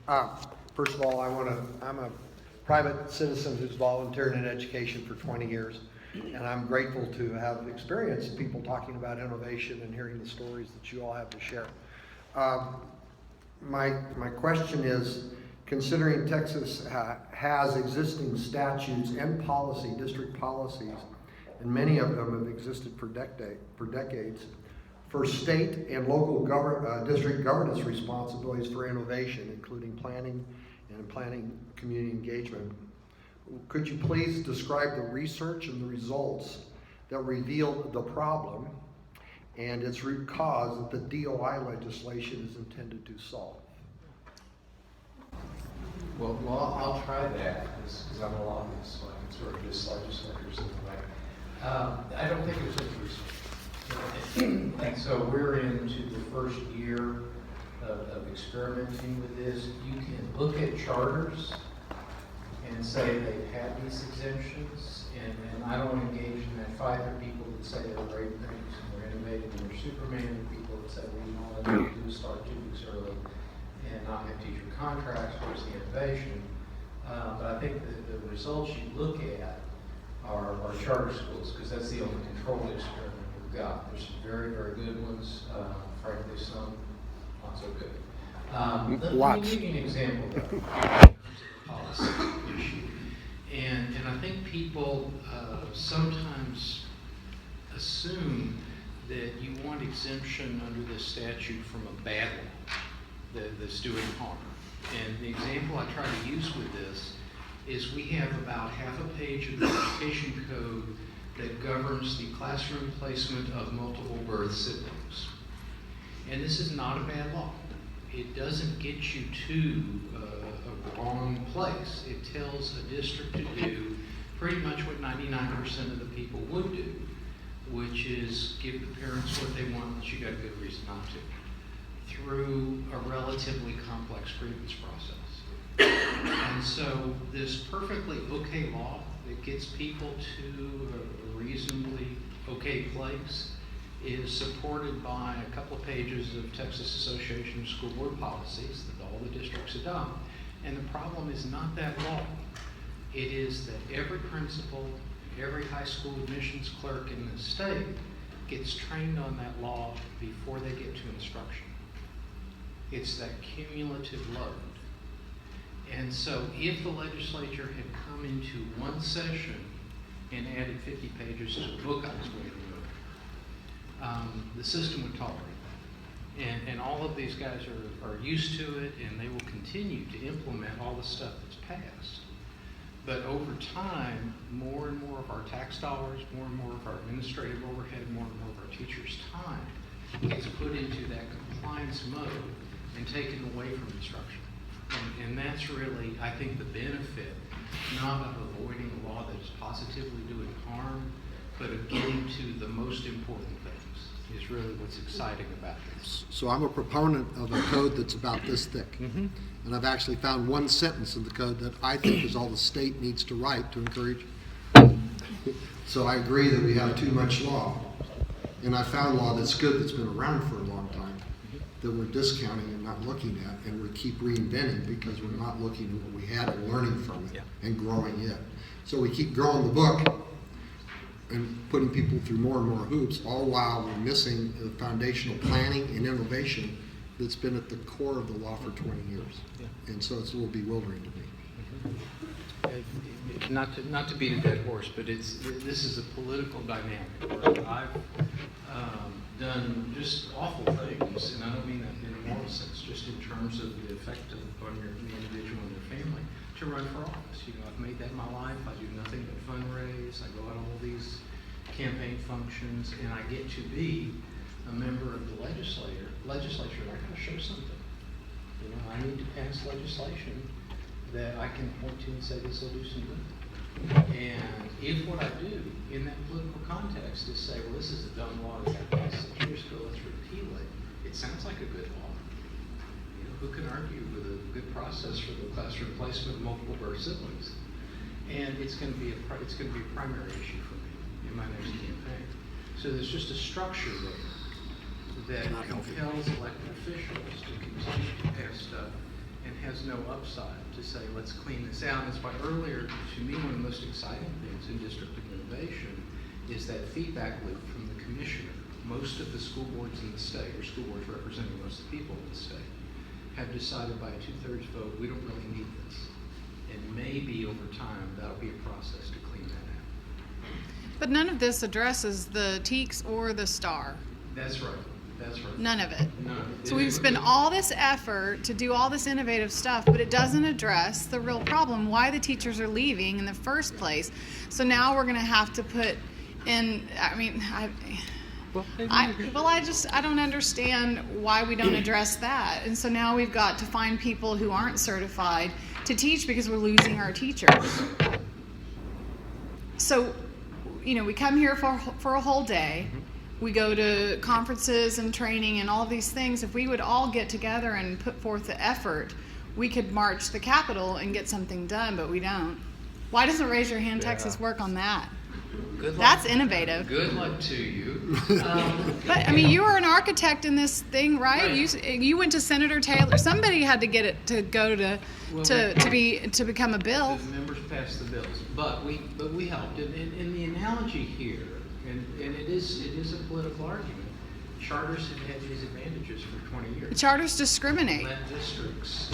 First of all, I'm a private citizen who's volunteered in education for 20 years, and I'm grateful to have experienced people talking about innovation and hearing the stories that you all have to share. My question is, considering Texas has existing statutes and district policies, and many of them have existed for decades, for state and local district governance responsibilities for innovation, including planning community engagement. Could you please describe the research and the results that reveal the problem and its root cause that the DOI legislation is intended to solve? Well, I'll try that because I'm a lobbyist, so I can sort of just legislators in the way. I don't think it's just research. And so we're into the first year of experimenting with this. You can look at charters and say they've had these exemptions, and I don't engage in that fight. There are people that say they're great things and they're innovative and they're Superman, and people that say, well, you know, all I need to do is start 2 weeks early and not have teacher contracts. Where's the innovation? But I think the results you look at are charter schools, because that's the only controlled experiment we've got. There's some very, very good ones, frankly, some not so good. Let me give you an example, though, in terms of the policy issue. And I think people sometimes assume that you want exemption under this statute from a bad law that's doing harm. And the example I try to use with this is we have about half a page of the education code that governs the classroom placement of multiple birth siblings. And this is not a bad law. It doesn't get you to a wrong place. It tells a district to do pretty much what 99% of the people would do, which is give the parents what they want, but you got a good reason not to, through a relatively complex grievance process. And so this perfectly okay law that gets people to a reasonably okay place is supported by a couple of pages of Texas Association of School Board policies that all the districts adopt. And the problem is not that law. It is that every principal, every high school admissions clerk in the state gets trained on that law before they get to instruction. It's that cumulative load. And so if the legislature had come into one session and added 50 pages to the book I was going to read, the system would tolerate that. And all of these guys are used to it, and they will continue to implement all the stuff that's passed. But over time, more and more of our tax dollars, more and more of our administrative overhead, more and more of our teachers' time gets put into that compliance mode and taken away from instruction. And that's really, I think, the benefit, not of avoiding a law that is positively doing harm, but of getting to the most important things is really what's exciting about this. So I'm a proponent of a code that's about this thick. Mm-hmm. And I've actually found one sentence in the code that I think is all the state needs to write to encourage. So I agree that we have too much law. And I found law that's good, that's been around for a long time, that we're discounting and not looking at, and we keep reinventing because we're not looking at what we had and learning from it and growing it. So we keep growing the book and putting people through more and more hoops, all while we're missing the foundational planning and innovation that's been at the core of the law for 20 years. And so it's a little bewildering to me. Not to beat a dead horse, but this is a political dynamic where I've done just awful things, and I don't mean that in a moral sense, just in terms of the effect on the individual and their family, to run for office. You know, I've made that my life. I do nothing but fundraise. I go out all these campaign functions, and I get to be a member of the legislature. I got to show something. You know, I need to pass legislation that I can point to and say this will do some good. And if what I do in that political context is say, well, this is a dumb law that got passed 6 years ago, let's repeal it, it sounds like a good law. You know, who can argue with a good process for the classroom placement of multiple birth siblings? And it's going to be a primary issue for me in my next campaign. So there's just a structure there that compels elected officials to continue to pass stuff and has no upside to say, let's clean this out. And that's why earlier, to me, one of the most exciting things in district innovation is that feedback loop from the commissioner. Most of the school boards in the state, or school boards representing most of the people in the state, have decided by a 2/3 vote, we don't really need this. And maybe over time, that'll be a process to clean that out. But none of this addresses the TEKS or the STAR. That's right. That's right. None of it. None of it. So we've spent all this effort to do all this innovative stuff, but it doesn't address the real problem, why the teachers are leaving in the first place. So now we're going to have to put in, I don't understand why we don't address that. And so now we've got to find people who aren't certified to teach because we're losing our teachers. So, we come here for a whole day. We go to conferences and training and all of these things. If we would all get together and put forth the effort, we could march the Capitol and get something done, but we don't. Why doesn't Raise Your Hand Texas work on that? Good luck. That's innovative. Good luck to you. But you were an architect in this thing, right? You went to Senator Taylor. Somebody had to get it to go to become a bill. The members passed the bills, but we helped. And the analogy here, and it is a political argument. Charters have had these advantages for 20 years. Charters discriminate. Let districts